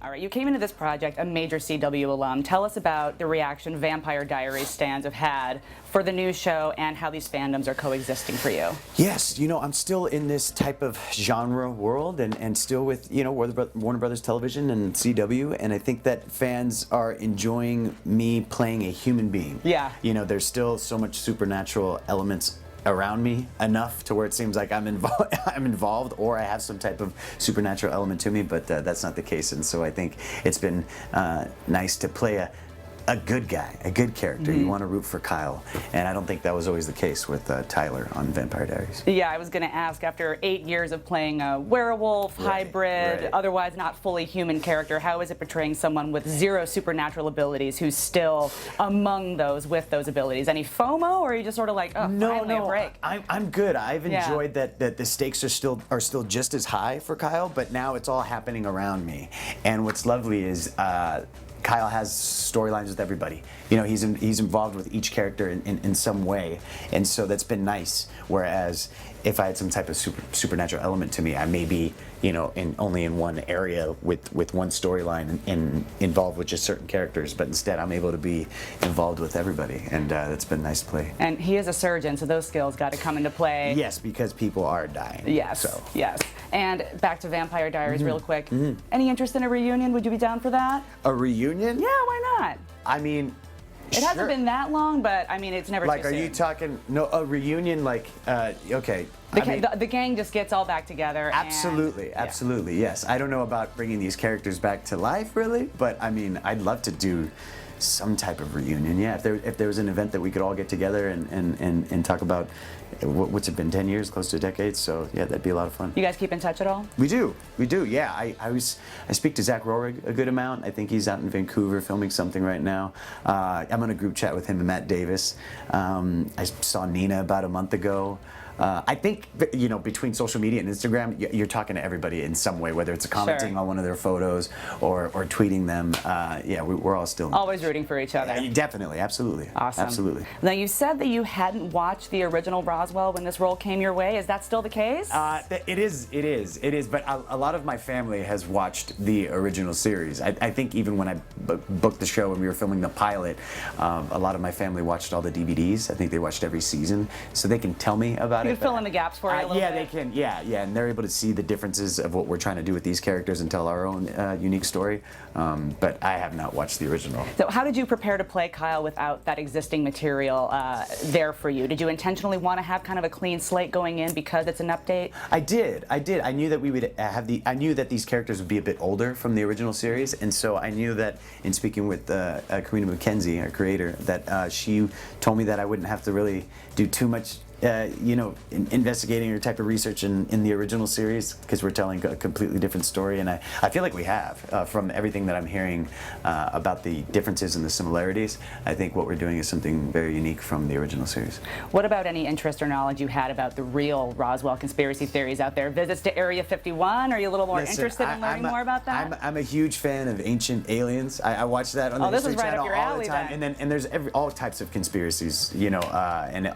All right, you came into this project a major CW alum. Tell us about the reaction Vampire Diaries stans have had for the new show and how these fandoms are coexisting for you. Yes, you know, I'm still in this type of genre world and still with, you know, Warner Brothers Television and CW, and I think that fans are enjoying me playing a human being. Yeah. You know, there's still so much supernatural elements around me enough to where it seems like I'm involved or I have some type of supernatural element to me, but that's not the case, and so I think it's been nice to play a good guy, a good character. You want to root for Kyle, and I don't think that was always the case with Tyler on Vampire Diaries. Yeah, I was going to ask, after 8 years of playing a werewolf, hybrid, otherwise not fully human character, how is it portraying someone with zero supernatural abilities who's still among those with those abilities? Any FOMO, or are you just sort of like, oh, finally a break? I'm good. I've enjoyed that the stakes are still just as high for Kyle, but now it's all happening around me. And what's lovely is Kyle has storylines with everybody. You know, he's involved with each character in some way, and so that's been nice. Whereas if I had some type of supernatural element to me, I may be, you know, only in one area with one storyline and involved with just certain characters. But instead, I'm able to be involved with everybody, and that's been nice to play. And he is a surgeon, so those skills got to come into play. Yes, because people are dying. Yes. So. Yes. And back to Vampire Diaries real quick. Any interest in a reunion? Would you be down for that? A reunion? Yeah, why not? I mean, it hasn't been that long, but I mean, it's never like, too soon. are you talking a reunion? Like, okay. The gang just gets all back together. Absolutely, absolutely, yes. I don't know about bringing these characters back to life, really, but I mean, I'd love to do some type of reunion. Yeah, if there was an event that we could all get together and talk about what's it been, 10 years, close to a decade. So yeah, that'd be a lot of fun. You guys keep in touch at all? We do. Yeah, I speak to Zach Rohrig a good amount. I think he's out in Vancouver filming something right now. I'm on a group chat with him and Matt Davis. I saw Nina about a month ago. I think, you know, between social media and Instagram, you're talking to everybody in some way, whether it's commenting on one of their photos or tweeting them. Yeah, we're all still always rooting for each other. Definitely, absolutely. Awesome. Absolutely. Now, you said that you hadn't watched the original Roswell when this role came your way. Is that still the case? It is. But a lot of my family has watched the original series. I think even when I booked the show and we were filming the pilot, a lot of my family watched all the DVDs. I think they watched every season, so they can tell me about it. You can fill in the gaps for you a little bit. They can. Yeah, and they're able to see the differences of what we're trying to do with these characters and tell our own unique story. But I have not watched the original. So how did you prepare to play Kyle without that existing material there for you? Did you intentionally want to have kind of a clean slate going in because it's an update? I did. I knew that we would have I knew that these characters would be a bit older from the original series, and so I knew that in speaking with Karina McKenzie, our creator, that she told me that I wouldn't have to really do too much you know, investigating or type of research in the original series, because we're telling a completely different story, and I feel like we have from everything that I'm hearing about the differences and the similarities. I think what we're doing is something very unique from the original series. What about any interest or knowledge you had about the real Roswell conspiracy theories out there? Visits to Area 51? Are you a little more interested in learning more about that? I'm a huge fan of Ancient Aliens. I watch that on the History Channel all the time, and there's all types of conspiracies, you know, and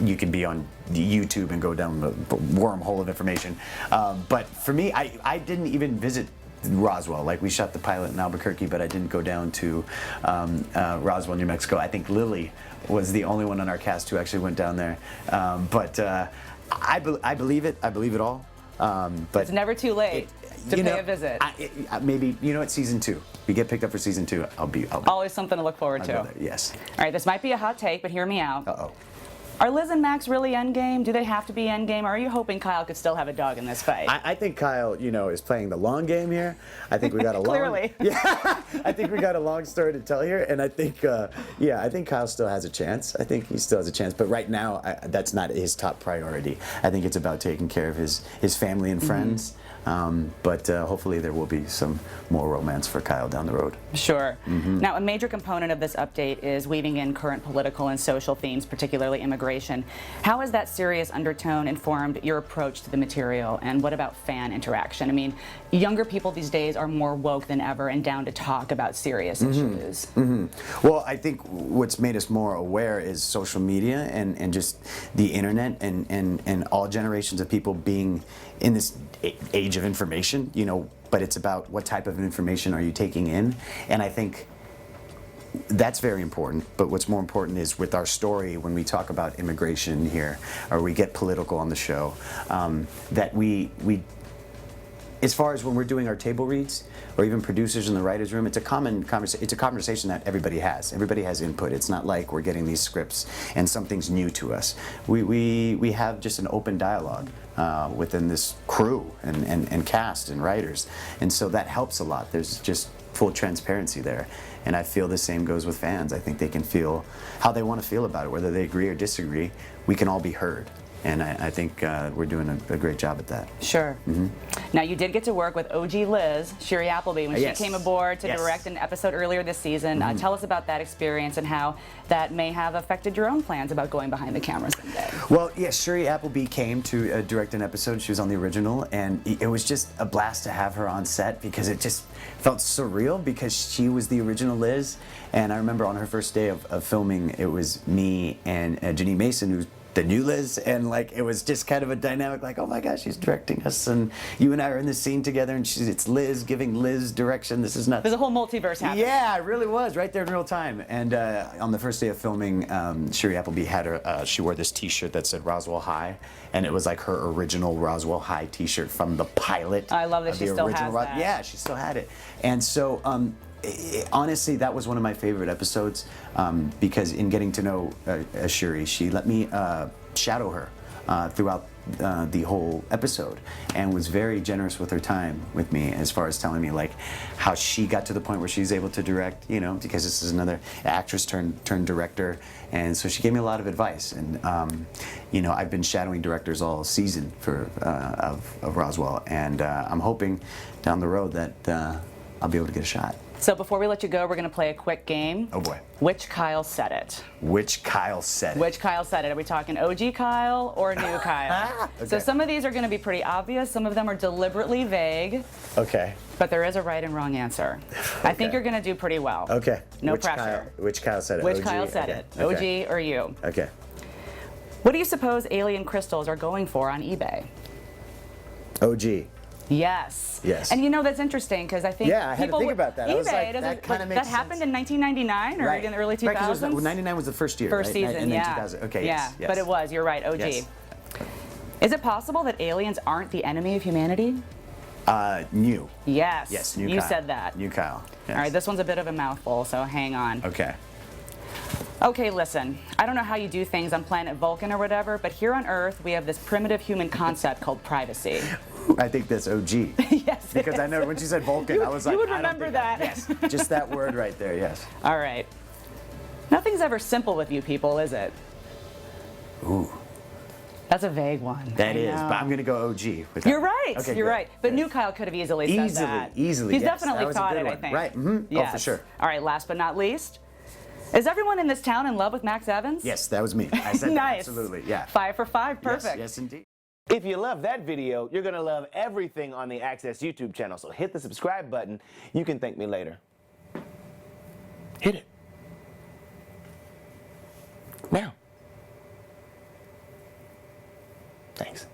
you can be on YouTube and go down the wormhole of information. But for me, I didn't even visit Roswell. Like, we shot the pilot in Albuquerque, but I didn't go down to Roswell, New Mexico. I think Lily was the only one on our cast who actually went down there. But I believe it. I believe it all. But it's never too late to pay a visit. Maybe, you know, it's season 2. We get picked up for season 2. I'll be always something to look forward to. Yes. All right, this might be a hot take, but hear me out. Uh-oh. Are Liz and Max really endgame? Do they have to be endgame? Or are you hoping Kyle could still have a dog in this fight? I think Kyle, you know, is playing the long game here. I think we got a long. Clearly. Yeah, I think we got a long story to tell here, and I think, yeah, I think Kyle still has a chance. I think he still has a chance, but right now, that's not his top priority. I think it's about taking care of his family and friends. But hopefully there will be some more romance for Kyle down the road. Sure. Now, a major component of this update is weaving in current political and social themes, particularly immigration. How has that serious undertone informed your approach to the material, and what about fan interaction? I mean, younger people these days are more woke than ever and down to talk about serious issues. Well, I think what's made us more aware is social media and just the internet and all generations of people being in this age of information. You know, but it's about what type of information are you taking in, and I think that's very important. But what's more important is with our story, when we talk about immigration here, or we get political on the show, that we as far as when we're doing our table reads, or even producers in the writers' room, it's a conversation that everybody has. Everybody has input. It's not like we're getting these scripts and something's new to us. We have just an open dialogue within this crew and cast and writers, and so that helps a lot. There's just full transparency there, and I feel the same goes with fans. I think they can feel how they want to feel about it, whether they agree or disagree. We can all be heard. And I think we're doing a great job at that. Sure. Now, you did get to work with OG Liz, Shiri Appleby, when she came aboard to direct an episode earlier this season. Tell us about that experience and how that may have affected your own plans about going behind the camera someday. Well, yes, Shiri Appleby came to direct an episode. She was on the original, and it was just a blast to have her on set because it just felt surreal because she was the original Liz. And I remember on her first day of filming, it was me and Janine Mason, who's the new Liz, and like it was just kind of a dynamic, like, oh my gosh, she's directing us, and you and I are in the scene together, and it's Liz giving Liz direction. This is nuts. There's a whole multiverse happening. Yeah, it really was right there in real time. And on the first day of filming, Shiri Appleby had she wore this T-shirt that said Roswell High, and it was like her original Roswell High T-shirt from the pilot. I love that she still has that. Yeah, she still had it, and so. Honestly, that was one of my favorite episodes because in getting to know Shiri, she let me shadow her throughout the whole episode and was very generous with her time with me as far as telling me like how she got to the point where she's able to direct, you know, because this is another actress turned director, and so she gave me a lot of advice. And you know, I've been shadowing directors all season of Roswell, and I'm hoping down the road that I'll be able to get a shot. So before we let you go, we're going to play a quick game. Oh boy. Which Kyle said it? Which Kyle said it? Which Kyle said it? Are we talking OG Kyle or new Kyle? Okay. So some of these are going to be pretty obvious. Some of them are deliberately vague. Okay. But there is a right and wrong answer. I think you're going to do pretty well. Okay. No pressure. Which Kyle said it? Which OG? Kyle said it? OG or you? Okay. What do you suppose alien crystals are going for on eBay? OG. Yes. Yes. And you know, that's interesting because I think I had to think about that. eBay, I was like, that kind of makes that happened in 1999 or in the early 2000s? Right, 99 was the first year, First right? season, and then yeah. 2000. Okay, yeah, yes. But it was, you're right, OG. Yes. Is it possible that aliens aren't the enemy of humanity? New. Yes. Yes, new You Kyle. said that. New Kyle. Yes. All right, this one's a bit of a mouthful, so hang on. Okay. Okay, listen, I don't know how you do things on planet Vulcan or whatever, but here on Earth, we have this primitive human concept called privacy. I think that's OG. Yes. Because I know when she said Vulcan, I was like, you would I don't remember think that. Yes. Just that word right there, yes. All right. Nothing's ever simple with you people, is it? Ooh. That's a vague one. That is, but I'm going to go OG with that. You're right. Okay, you're good. right. But Good. new Kyle could have easily said that. Easily, He's yes. definitely That was a thought good it, I one. think. Right. Mm-hmm. Yes. Oh, for sure. All right, last but not least, is everyone in this town in love with Max Evans? Yes, that was me. I said Nice. that, absolutely, yeah. 5 for 5, perfect. Yes, indeed. If you love that video, you're gonna love everything on the Access YouTube channel, so hit the subscribe button. You can thank me later. Hit it. Now. Thanks.